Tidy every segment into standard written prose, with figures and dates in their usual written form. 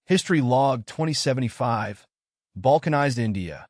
History Log 2075, Balkanized India,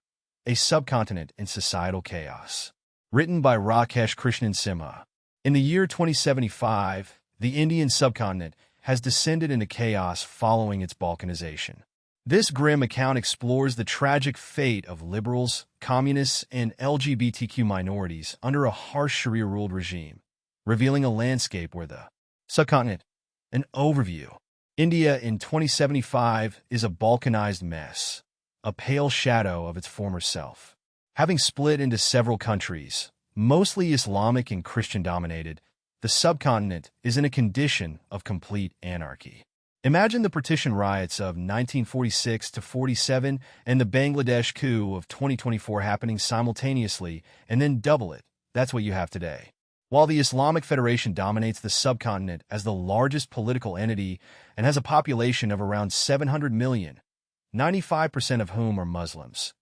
a Subcontinent in Societal Chaos. Written by Rakesh Krishnan Simha. In the year 2075, the Indian subcontinent has descended into chaos following its balkanization. This grim account explores the tragic fate of liberals, communists, and LGBTQ minorities under a harsh Sharia-ruled regime, revealing a landscape where the subcontinent. An overview. India in 2075 is a balkanized mess, a pale shadow of its former self. Having split into several countries, mostly Islamic and Christian dominated, the subcontinent is in a condition of complete anarchy. Imagine the partition riots of 1946 to 47 and the Bangladesh coup of 2024 happening simultaneously, and then double it. That's what you have today. While the Islamic Federation dominates the subcontinent as the largest political entity and has a population of around 700 million, 95% of whom are Muslims,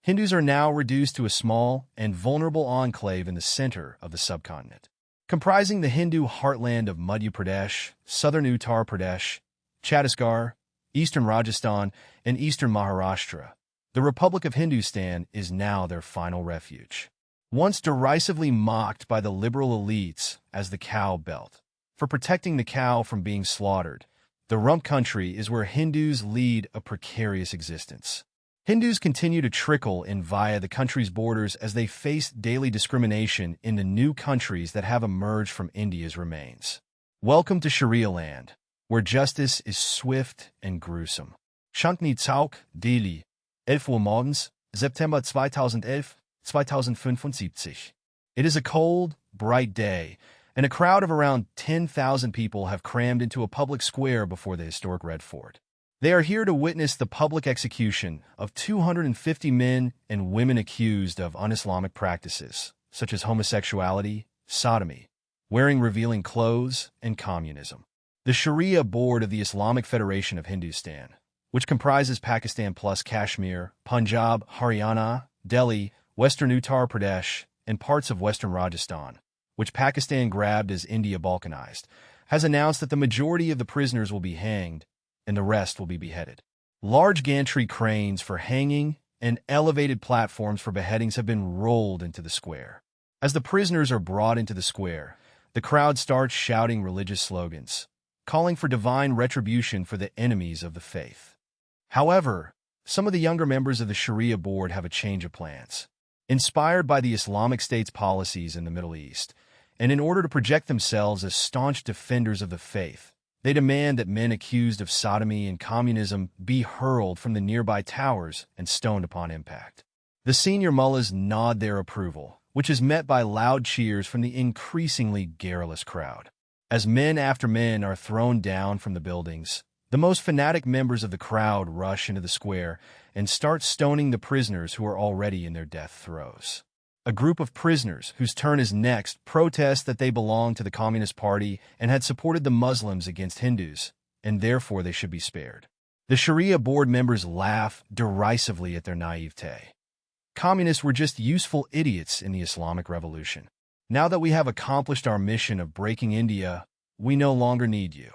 Hindus are now reduced to a small and vulnerable enclave in the center of the subcontinent. Comprising the Hindu heartland of Madhya Pradesh, southern Uttar Pradesh, Chhattisgarh, eastern Rajasthan, and eastern Maharashtra, the Republic of Hindustan is now their final refuge. Once derisively mocked by the liberal elites as the cow belt, for protecting the cow from being slaughtered, the rump country is where Hindus lead a precarious existence. Hindus continue to trickle in via the country's borders as they face daily discrimination in the new countries that have emerged from India's remains. Welcome to Sharia land, where justice is swift and gruesome. Shankni Chowk, Delhi, 11 Uhr morgens, September 2011, 2075. It is a cold, bright day, and a crowd of around 10,000 people have crammed into a public square before the historic Red Fort. They are here to witness the public execution of 250 men and women accused of un-Islamic practices, such as homosexuality, sodomy, wearing revealing clothes, and communism. The Sharia Board of the Islamic Federation of Hindustan, which comprises Pakistan plus Kashmir, Punjab, Haryana, Delhi, Western Uttar Pradesh, and parts of Western Rajasthan, which Pakistan grabbed as India balkanized, has announced that the majority of the prisoners will be hanged and the rest will be beheaded. Large gantry cranes for hanging and elevated platforms for beheadings have been rolled into the square. As the prisoners are brought into the square, the crowd starts shouting religious slogans, calling for divine retribution for the enemies of the faith. However, some of the younger members of the Sharia board have a change of plans. Inspired by the Islamic State's policies in the Middle East, and in order to project themselves as staunch defenders of the faith, they demand that men accused of sodomy and communism be hurled from the nearby towers and stoned upon impact. The senior mullahs nod their approval, which is met by loud cheers from the increasingly garrulous crowd. As men after men are thrown down from the buildings, the most fanatic members of the crowd rush into the square and start stoning the prisoners who are already in their death throes. A group of prisoners, whose turn is next, protest that they belong to the Communist Party and had supported the Muslims against Hindus, and therefore they should be spared. The Sharia board members laugh derisively at their naivete. Communists were just useful idiots in the Islamic Revolution. Now that we have accomplished our mission of breaking India, we no longer need you.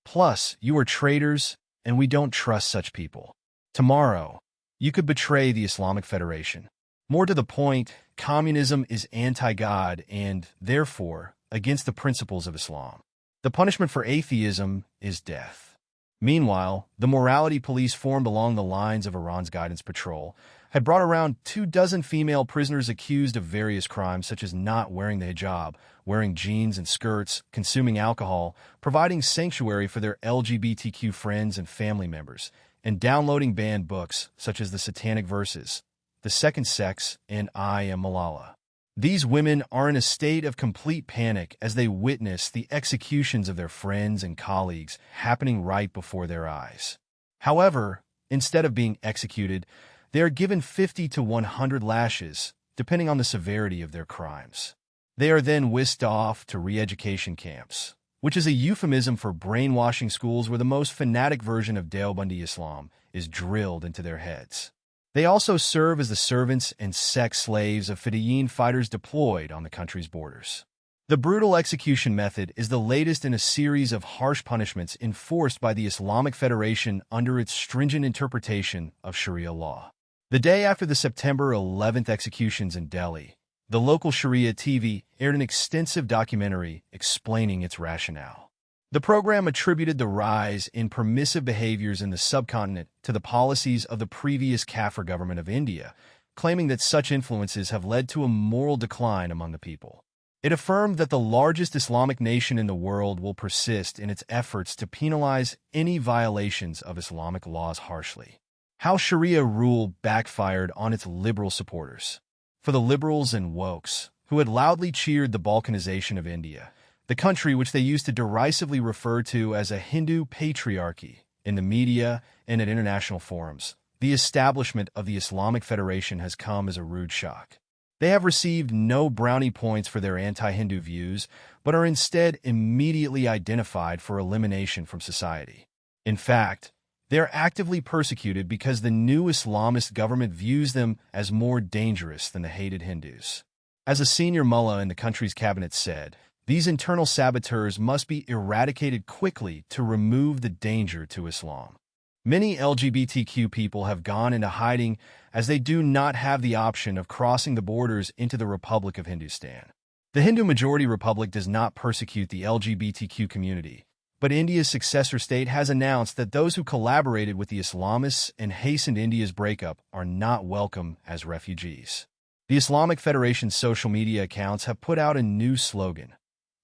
Plus, you are traitors, and we don't trust such people. Tomorrow, you could betray the Islamic Federation. More to the point, communism is anti-God and, therefore, against the principles of Islam. The punishment for atheism is death. Meanwhile, the morality police formed along the lines of Iran's guidance patrol had brought around 24 female prisoners accused of various crimes such as not wearing the hijab, wearing jeans and skirts, consuming alcohol, providing sanctuary for their LGBTQ friends and family members, and downloading banned books such as the Satanic Verses, The Second Sex, and I Am Malala. These women are in a state of complete panic as they witness the executions of their friends and colleagues happening right before their eyes. However, instead of being executed, they are given 50 to 100 lashes, depending on the severity of their crimes. They are then whisked off to re-education camps, which is a euphemism for brainwashing schools where the most fanatic version of Deobandi Islam is drilled into their heads. They also serve as the servants and sex slaves of Fedayeen fighters deployed on the country's borders. The brutal execution method is the latest in a series of harsh punishments enforced by the Islamic Federation under its stringent interpretation of Sharia law. The day after the September 11th executions in Delhi, the local Sharia TV aired an extensive documentary explaining its rationale. The program attributed the rise in permissive behaviors in the subcontinent to the policies of the previous Kafir government of India, claiming that such influences have led to a moral decline among the people. It affirmed that the largest Islamic nation in the world will persist in its efforts to penalize any violations of Islamic laws harshly. How Sharia rule backfired on its liberal supporters. For the liberals and wokes, who had loudly cheered the balkanization of India, the country which they used to derisively refer to as a Hindu patriarchy in the media and at international forums, the establishment of the Islamic Federation has come as a rude shock. They have received no brownie points for their anti-Hindu views, but are instead immediately identified for elimination from society. In fact, they are actively persecuted because the new Islamist government views them as more dangerous than the hated Hindus. As a senior mullah in the country's cabinet said, these internal saboteurs must be eradicated quickly to remove the danger to Islam. Many LGBTQ people have gone into hiding as they do not have the option of crossing the borders into the Republic of Hindustan. The Hindu-majority republic does not persecute the LGBTQ community, but India's successor state has announced that those who collaborated with the Islamists and hastened India's breakup are not welcome as refugees. The Islamic Federation's social media accounts have put out a new slogan: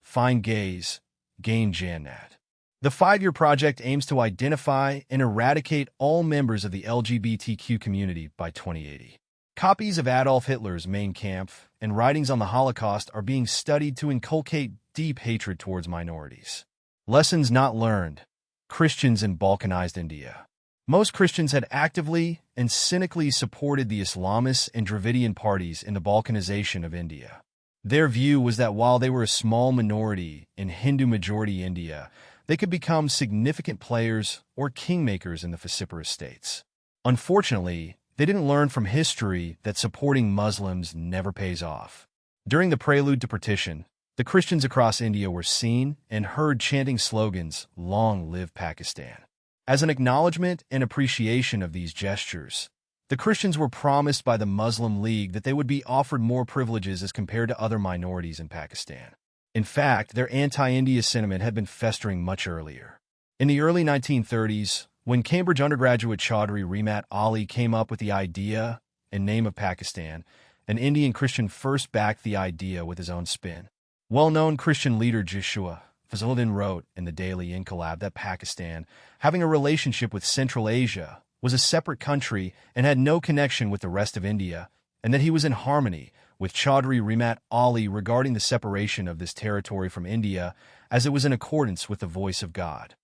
Find gays, gain Jannat. The 5-year project aims to identify and eradicate all members of the LGBTQ community by 2080. Copies of Adolf Hitler's Mein Kampf and writings on the Holocaust are being studied to inculcate deep hatred towards minorities. Lessons not learned. Christians in Balkanized India. Most Christians had actively and cynically supported the Islamists and Dravidian parties in the balkanization of India. Their view was that while they were a small minority in Hindu-majority India, they could become significant players or kingmakers in the vociferous states. Unfortunately, they didn't learn from history that supporting Muslims never pays off. During the prelude to partition, the Christians across India were seen and heard chanting slogans, "Long live Pakistan." As an acknowledgement and appreciation of these gestures, the Christians were promised by the Muslim League that they would be offered more privileges as compared to other minorities in Pakistan. In fact, their anti-India sentiment had been festering much earlier. In the early 1930s, when Cambridge undergraduate Chaudhry Rahmat Ali came up with the idea and name of Pakistan, an Indian Christian first backed the idea with his own spin. Well-known Christian leader Joshua Fazluddin wrote in the Daily Inqilab that Pakistan, having a relationship with Central Asia, was a separate country and had no connection with the rest of India, and that he was in harmony with Chaudhry Rahmat Ali regarding the separation of this territory from India, as it was in accordance with the voice of God.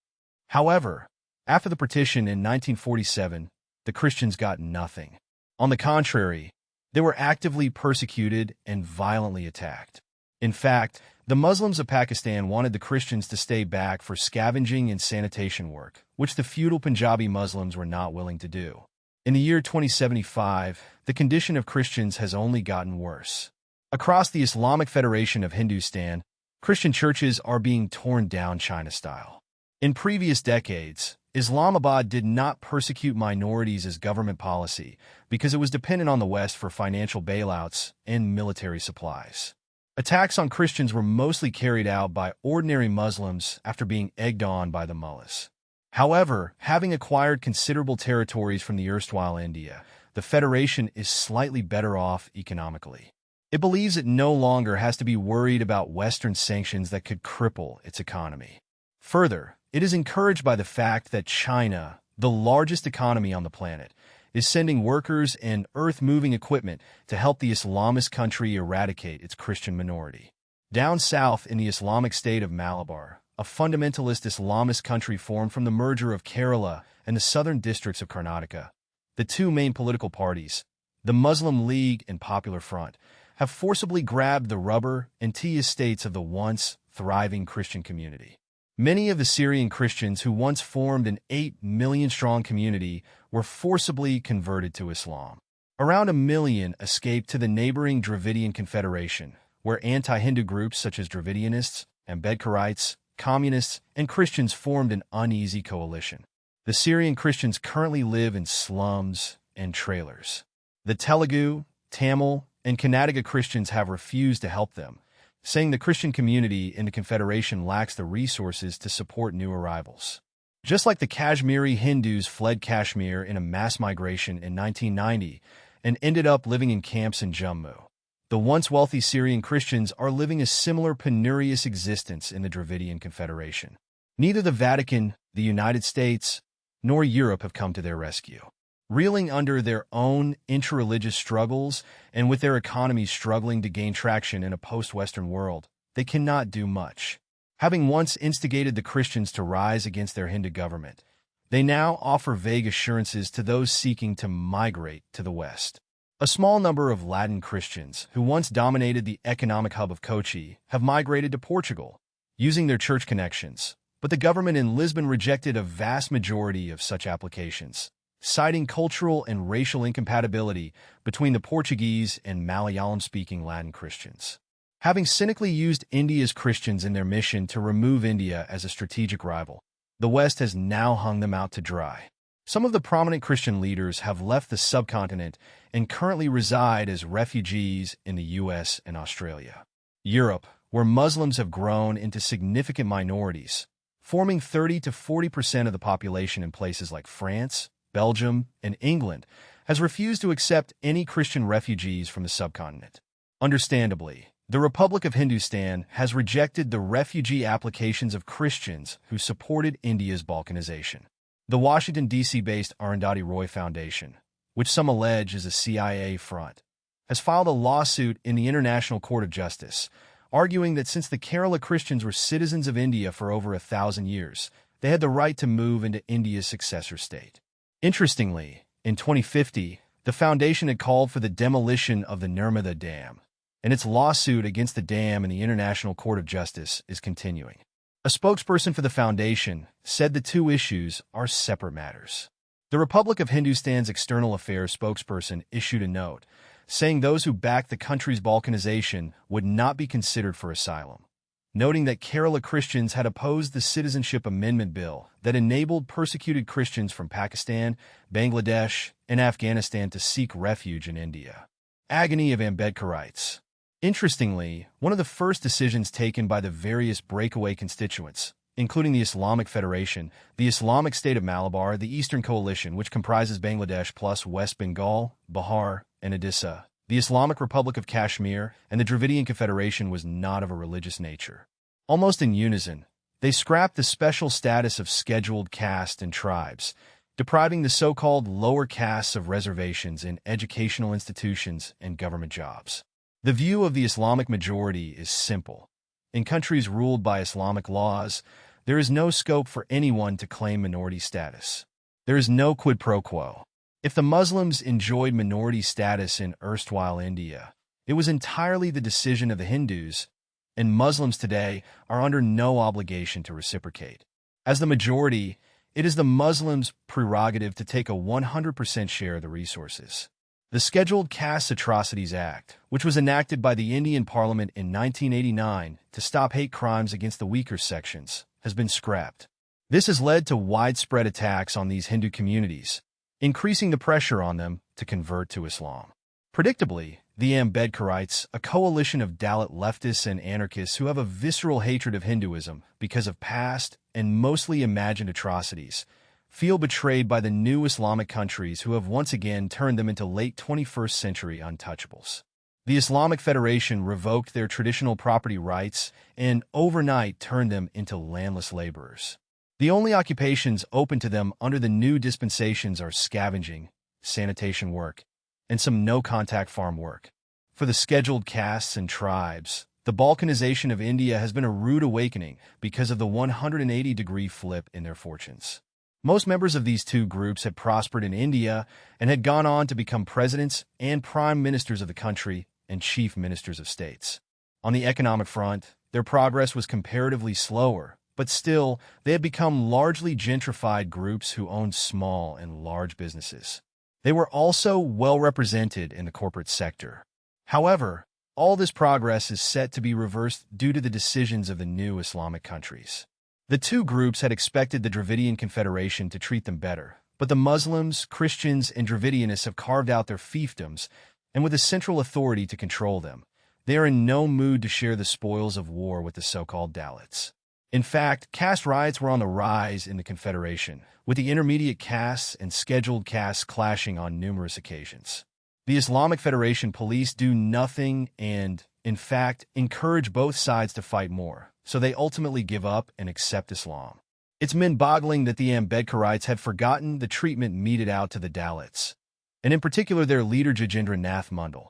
However, after the partition in 1947, the Christians got nothing. On the contrary, they were actively persecuted and violently attacked. In fact, the Muslims of Pakistan wanted the Christians to stay back for scavenging and sanitation work, which the feudal Punjabi Muslims were not willing to do. In the year 2075, the condition of Christians has only gotten worse. Across the Islamic Federation of Hindustan, Christian churches are being torn down China-style. In previous decades, Islamabad did not persecute minorities as government policy because it was dependent on the West for financial bailouts and military supplies. Attacks on Christians were mostly carried out by ordinary Muslims after being egged on by the mullahs. However, having acquired considerable territories from the erstwhile India, the Federation is slightly better off economically. It believes it no longer has to be worried about Western sanctions that could cripple its economy. Further, it is encouraged by the fact that China, the largest economy on the planet, is sending workers and earth-moving equipment to help the Islamist country eradicate its Christian minority. Down south in the Islamic state of Malabar, a fundamentalist Islamist country formed from the merger of Kerala and the southern districts of Karnataka, the two main political parties, the Muslim League and Popular Front, have forcibly grabbed the rubber and tea estates of the once thriving Christian community. Many of the Syrian Christians who once formed an 8 million-strong community were forcibly converted to Islam. Around 1 million escaped to the neighboring Dravidian Confederation, where anti-Hindu groups such as Dravidianists, Ambedkarites, communists, and Christians formed an uneasy coalition. The Syrian Christians currently live in slums and trailers. The Telugu, Tamil, and Kannadiga Christians have refused to help them, saying the Christian community in the Confederation lacks the resources to support new arrivals. Just like the Kashmiri Hindus fled Kashmir in a mass migration in 1990 and ended up living in camps in Jammu, the once wealthy Syrian Christians are living a similar penurious existence in the Dravidian Confederation. Neither the Vatican, the United States, nor Europe have come to their rescue. Reeling under their own interreligious struggles and with their economies struggling to gain traction in a post-Western world, they cannot do much. Having once instigated the Christians to rise against their Hindu government, they now offer vague assurances to those seeking to migrate to the West. A small number of Latin Christians, who once dominated the economic hub of Kochi, have migrated to Portugal, using their church connections, but the government in Lisbon rejected a vast majority of such applications, citing cultural and racial incompatibility between the Portuguese and Malayalam-speaking Latin Christians. Having cynically used India's Christians in their mission to remove India as a strategic rival, the West has now hung them out to dry. Some of the prominent Christian leaders have left the subcontinent and currently reside as refugees in the US and Australia. Europe, where Muslims have grown into significant minorities, forming 30 to 40% of the population in places like France, Belgium, and England, has refused to accept any Christian refugees from the subcontinent. Understandably, the Republic of Hindustan has rejected the refugee applications of Christians who supported India's balkanization. The Washington, D.C.-based Arundhati Roy Foundation, which some allege is a CIA front, has filed a lawsuit in the International Court of Justice, arguing that since the Kerala Christians were citizens of India for over 1,000 years, they had the right to move into India's successor state. Interestingly, in 2050, the foundation had called for the demolition of the Narmada Dam, and its lawsuit against the dam in the International Court of Justice is continuing. A spokesperson for the foundation said the two issues are separate matters. The Republic of Hindustan's External Affairs spokesperson issued a note, saying those who backed the country's balkanization would not be considered for asylum, noting that Kerala Christians had opposed the Citizenship Amendment Bill that enabled persecuted Christians from Pakistan, Bangladesh, and Afghanistan to seek refuge in India. Agony of Ambedkarites. Interestingly, one of the first decisions taken by the various breakaway constituents, including the Islamic Federation, the Islamic State of Malabar, the Eastern Coalition, which comprises Bangladesh plus West Bengal, Bihar, and Odisha, the Islamic Republic of Kashmir, and the Dravidian Confederation, was not of a religious nature. Almost in unison, they scrapped the special status of scheduled caste and tribes, depriving the so-called lower castes of reservations in educational institutions and government jobs. The view of the Islamic majority is simple. In countries ruled by Islamic laws, there is no scope for anyone to claim minority status. There is no quid pro quo. If the Muslims enjoyed minority status in erstwhile India, it was entirely the decision of the Hindus, and Muslims today are under no obligation to reciprocate. As the majority, it is the Muslims' prerogative to take a 100% share of the resources. The Scheduled Caste Atrocities Act, which was enacted by the Indian Parliament in 1989 to stop hate crimes against the weaker sections, has been scrapped. This has led to widespread attacks on these Hindu communities, increasing the pressure on them to convert to Islam. Predictably, the Ambedkarites, a coalition of Dalit leftists and anarchists who have a visceral hatred of Hinduism because of past and mostly imagined atrocities, feel betrayed by the new Islamic countries who have once again turned them into late 21st century untouchables. The Islamic Federation revoked their traditional property rights and overnight turned them into landless laborers. The only occupations open to them under the new dispensations are scavenging, sanitation work, and some no-contact farm work. For the scheduled castes and tribes, the balkanization of India has been a rude awakening because of the 180-degree flip in their fortunes. Most members of these two groups had prospered in India and had gone on to become presidents and prime ministers of the country and chief ministers of states. On the economic front, their progress was comparatively slower, but still, they had become largely gentrified groups who owned small and large businesses. They were also well represented in the corporate sector. However, all this progress is set to be reversed due to the decisions of the new Islamic countries. The two groups had expected the Dravidian Confederation to treat them better, but the Muslims, Christians, and Dravidianists have carved out their fiefdoms, and with a central authority to control them, they are in no mood to share the spoils of war with the so-called Dalits. In fact, caste riots were on the rise in the Confederation, with the intermediate castes and scheduled castes clashing on numerous occasions. The Islamic Federation police do nothing and, in fact, encourage both sides to fight more, so they ultimately give up and accept Islam. It's mind-boggling that the Ambedkarites had forgotten the treatment meted out to the Dalits, and in particular their leader Jagendra Nath Mandal,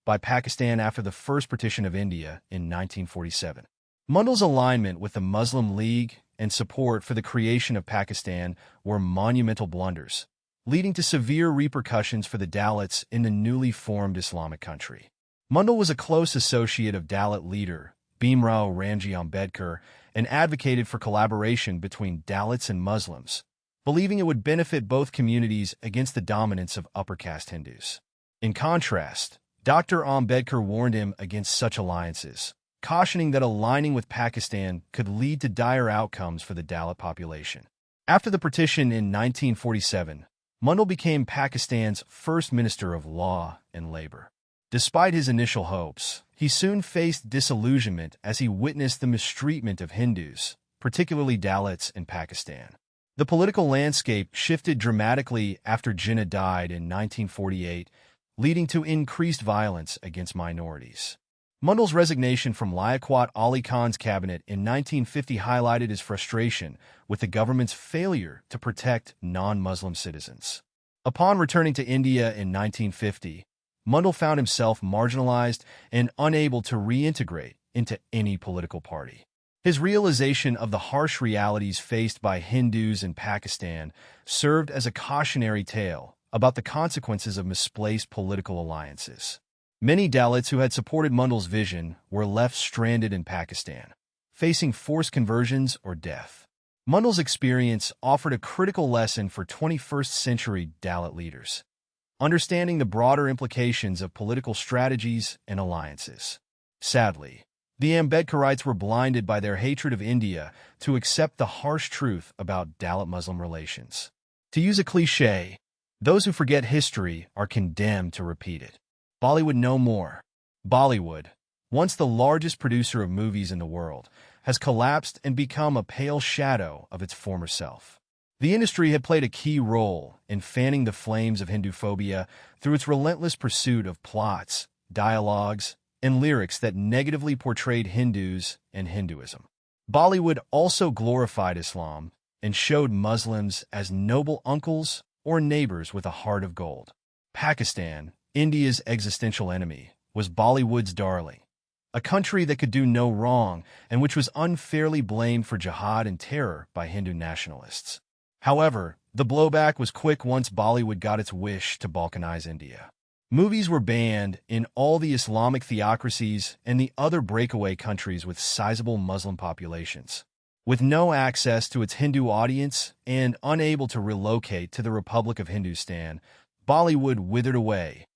by Pakistan after the first partition of India in 1947. Mandal's alignment with the Muslim League and support for the creation of Pakistan were monumental blunders, leading to severe repercussions for the Dalits in the newly formed Islamic country. Mandal was a close associate of Dalit leader Bhimrao Ramji Ambedkar and advocated for collaboration between Dalits and Muslims, believing it would benefit both communities against the dominance of upper-caste Hindus. In contrast, Dr. Ambedkar warned him against such alliances, cautioning that aligning with Pakistan could lead to dire outcomes for the Dalit population. After the partition in 1947, Mandal became Pakistan's first Minister of Law and Labor. Despite his initial hopes, he soon faced disillusionment as he witnessed the mistreatment of Hindus, particularly Dalits, in Pakistan. The political landscape shifted dramatically after Jinnah died in 1948, leading to increased violence against minorities. Mandal's resignation from Liaquat Ali Khan's cabinet in 1950 highlighted his frustration with the government's failure to protect non-Muslim citizens. Upon returning to India in 1950, Mandal found himself marginalized and unable to reintegrate into any political party. His realization of the harsh realities faced by Hindus in Pakistan served as a cautionary tale about the consequences of misplaced political alliances. Many Dalits who had supported Mandal's vision were left stranded in Pakistan, facing forced conversions or death. Mandal's experience offered a critical lesson for 21st-century Dalit leaders, understanding the broader implications of political strategies and alliances. Sadly, the Ambedkarites were blinded by their hatred of India to accept the harsh truth about Dalit-Muslim relations. To use a cliché, those who forget history are condemned to repeat it. Bollywood no more. Bollywood, once the largest producer of movies in the world, has collapsed and become a pale shadow of its former self. The industry had played a key role in fanning the flames of Hinduphobia through its relentless pursuit of plots, dialogues, and lyrics that negatively portrayed Hindus and Hinduism. Bollywood also glorified Islam and showed Muslims as noble uncles or neighbors with a heart of gold. Pakistan, India's existential enemy, was Bollywood's darling, a country that could do no wrong and which was unfairly blamed for jihad and terror by Hindu nationalists. However, the blowback was quick once Bollywood got its wish to balkanize India. Movies were banned in all the Islamic theocracies and the other breakaway countries with sizable Muslim populations. With no access to its Hindu audience and unable to relocate to the Republic of Hindustan, Bollywood withered away,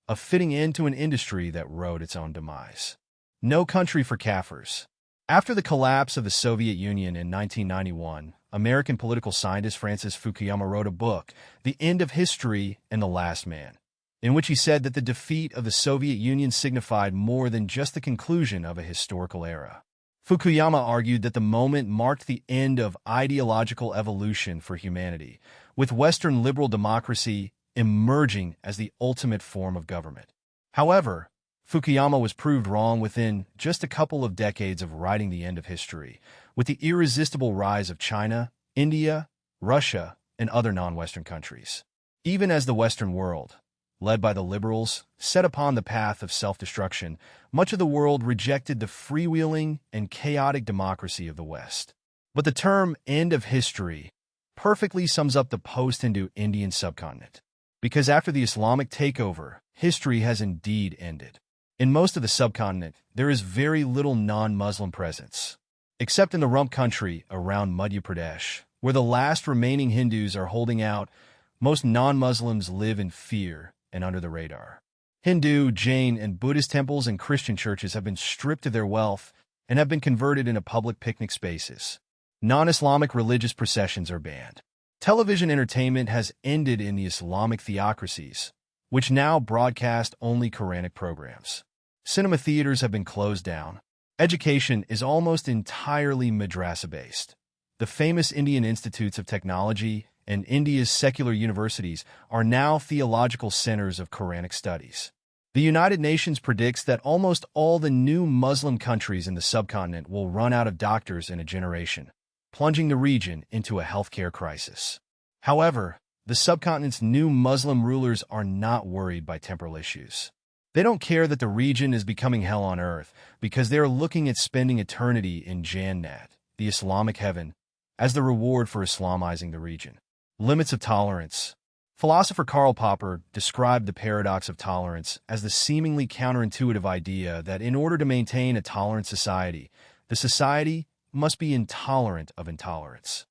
a fitting end to an industry that wrote its own demise. No country for Kafirs. After the collapse of the Soviet Union in 1991, American political scientist Francis Fukuyama wrote a book, The End of History and the Last Man, in which he said that the defeat of the Soviet Union signified more than just the conclusion of a historical era. Fukuyama argued that the moment marked the end of ideological evolution for humanity, with Western liberal democracy emerging as the ultimate form of government. However, Fukuyama was proved wrong within just a couple of decades of writing the end of history, with the irresistible rise of China, India, Russia, and other non-Western countries. Even as the Western world, led by the liberals, set upon the path of self-destruction, much of the world rejected the freewheeling and chaotic democracy of the West. But the term end of history perfectly sums up the post-Hindu Indian subcontinent, because after the Islamic takeover, history has indeed ended. In most of the subcontinent, there is very little non-Muslim presence, except in the rump country around Madhya Pradesh, where the last remaining Hindus are holding out. Most non-Muslims live in fear and under the radar. Hindu, Jain, and Buddhist temples and Christian churches have been stripped of their wealth and have been converted into public picnic spaces. Non-Islamic religious processions are banned. Television entertainment has ended in the Islamic theocracies, which now broadcast only Quranic programs. Cinema theaters have been closed down. Education is almost entirely madrasa-based. The famous Indian Institutes of Technology and India's secular universities are now theological centers of Quranic studies. The United Nations predicts that almost all the new Muslim countries in the subcontinent will run out of doctors in a generation, plunging the region into a healthcare crisis. However, the subcontinent's new Muslim rulers are not worried by temporal issues. They don't care that the region is becoming hell on earth because they are looking at spending eternity in Jannat, the Islamic heaven, as the reward for Islamizing the region. Limits of tolerance. Philosopher Karl Popper described the paradox of tolerance as the seemingly counterintuitive idea that in order to maintain a tolerant society, the society must be intolerant of intolerance.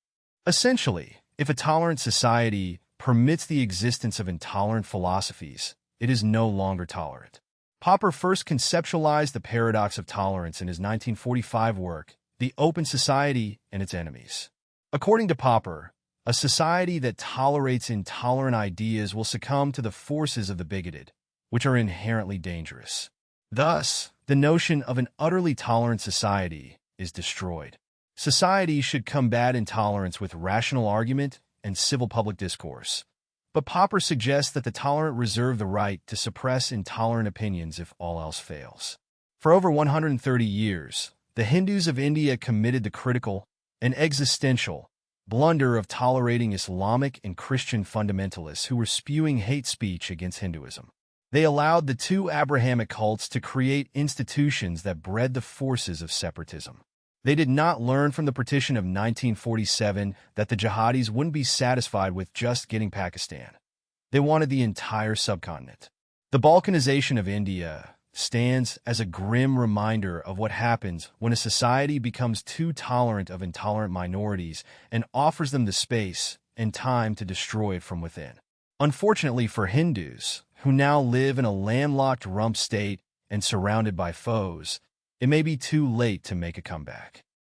Essentially, if a tolerant society permits the existence of intolerant philosophies, it is no longer tolerant. Popper first conceptualized the paradox of tolerance in his 1945 work, The Open Society and Its Enemies. According to Popper, a society that tolerates intolerant ideas will succumb to the forces of the bigoted, which are inherently dangerous. Thus, the notion of an utterly tolerant society is destroyed. Society should combat intolerance with rational argument and civil public discourse. But Popper suggests that the tolerant reserve the right to suppress intolerant opinions if all else fails. For over 130 years, the Hindus of India committed the critical and existential blunder of tolerating Islamic and Christian fundamentalists who were spewing hate speech against Hinduism. They allowed the two Abrahamic cults to create institutions that bred the forces of separatism. They did not learn from the partition of 1947 that the jihadis wouldn't be satisfied with just getting Pakistan. They wanted the entire subcontinent. The balkanization of India stands as a grim reminder of what happens when a society becomes too tolerant of intolerant minorities and offers them the space and time to destroy it from within. Unfortunately for Hindus, who now live in a landlocked rump state and surrounded by foes, it may be too late to make a comeback.